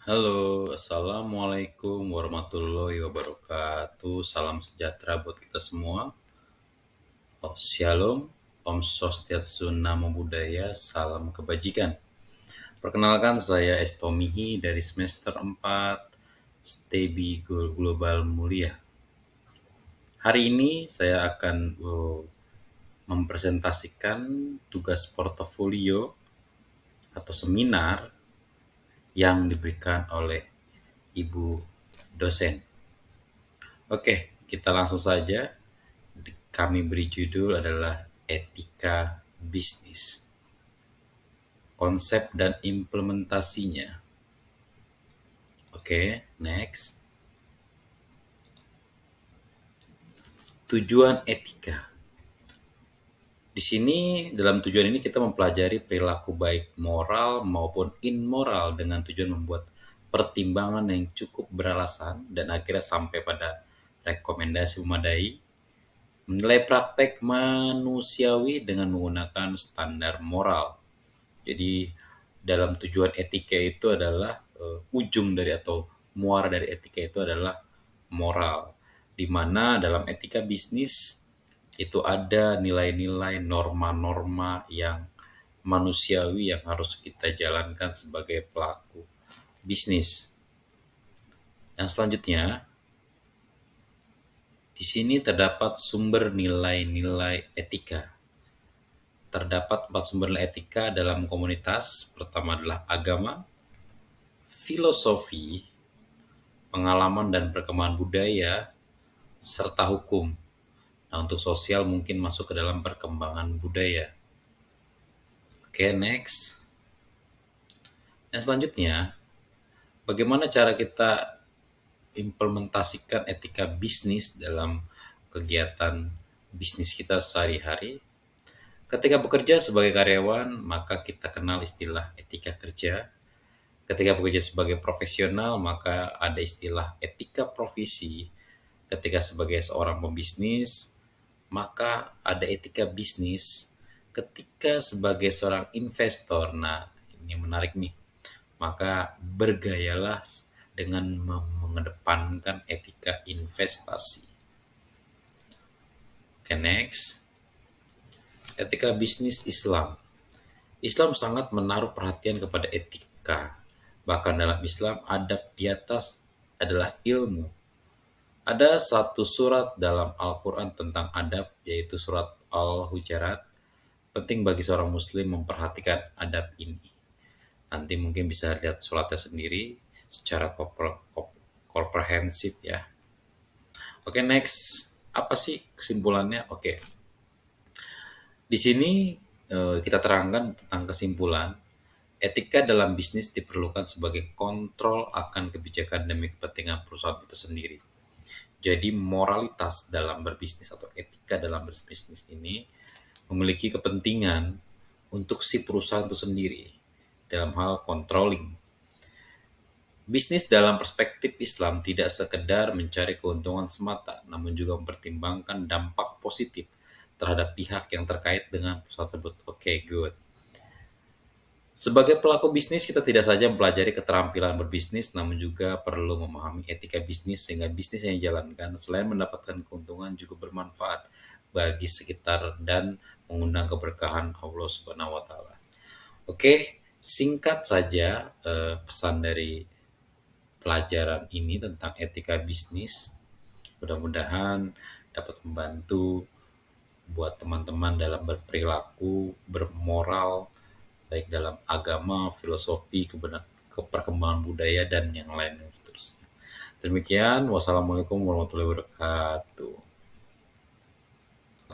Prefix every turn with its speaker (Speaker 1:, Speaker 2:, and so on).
Speaker 1: Halo, Assalamualaikum warahmatullahi wabarakatuh. Salam sejahtera buat kita semua. Oh, Shalom, Om Swastiastu, Namo Buddhaya, salam kebajikan. Perkenalkan, saya Estomihi dari semester 4, Stebi Global Mulia. Hari ini saya akan mempresentasikan tugas portofolio atau seminar yang diberikan oleh Ibu dosen. Oke, kita langsung saja. Kami beri judul adalah Etika Bisnis. Konsep dan implementasinya. Oke, next. Tujuan etika. Di sini dalam tujuan ini kita mempelajari perilaku baik moral maupun immoral dengan tujuan membuat pertimbangan yang cukup beralasan dan akhirnya sampai pada rekomendasi memadai, menilai praktek manusiawi dengan menggunakan standar moral. Jadi dalam tujuan etika itu adalah ujung dari atau muara dari etika itu adalah moral. Di mana dalam etika bisnis itu ada nilai-nilai, norma-norma yang manusiawi yang harus kita jalankan sebagai pelaku bisnis. Yang selanjutnya, di sini terdapat sumber nilai-nilai etika. Terdapat 4 sumber nilai etika dalam komunitas. Pertama adalah agama, filosofi, pengalaman dan perkembangan budaya, serta hukum. Nah, untuk sosial mungkin masuk ke dalam perkembangan budaya. Oke, next. Yang selanjutnya, bagaimana cara kita implementasikan etika bisnis dalam kegiatan bisnis kita sehari-hari? Ketika bekerja sebagai karyawan, maka kita kenal istilah etika kerja. Ketika bekerja sebagai profesional, maka ada istilah etika profesi. Ketika sebagai seorang pembisnis, maka ada etika bisnis. Ketika sebagai seorang investor, nah ini menarik nih, maka bergayalah dengan mengedepankan etika investasi. Oke, next. Etika bisnis Islam. Islam sangat menaruh perhatian kepada etika. Bahkan dalam Islam, adab di atas adalah ilmu. Ada satu surat dalam Al-Quran tentang adab, yaitu surat Al-Hujarat. Penting bagi seorang muslim memperhatikan adab ini. Nanti mungkin bisa lihat suratnya sendiri secara komprehensif ya. Oke, next. Apa sih kesimpulannya? Oke. Di sini kita terangkan tentang kesimpulan. Etika dalam bisnis diperlukan sebagai kontrol akan kebijakan demi kepentingan perusahaan itu sendiri. Jadi moralitas dalam berbisnis atau etika dalam berbisnis ini memiliki kepentingan untuk si perusahaan itu sendiri dalam hal controlling. Bisnis dalam perspektif Islam tidak sekedar mencari keuntungan semata, namun juga mempertimbangkan dampak positif terhadap pihak yang terkait dengan perusahaan tersebut. Oke, good. Sebagai pelaku bisnis, kita tidak saja mempelajari keterampilan berbisnis, namun juga perlu memahami etika bisnis sehingga bisnis yang dijalankan selain mendapatkan keuntungan juga bermanfaat bagi sekitar dan mengundang keberkahan Allah Subhanahu wa taala. Oke, singkat saja pesan dari pelajaran ini tentang etika bisnis. Mudah-mudahan dapat membantu buat teman-teman dalam berperilaku, bermoral, baik dalam agama, filosofi, perkembangan budaya, dan yang lain dan seterusnya. Demikian, wassalamualaikum warahmatullahi wabarakatuh.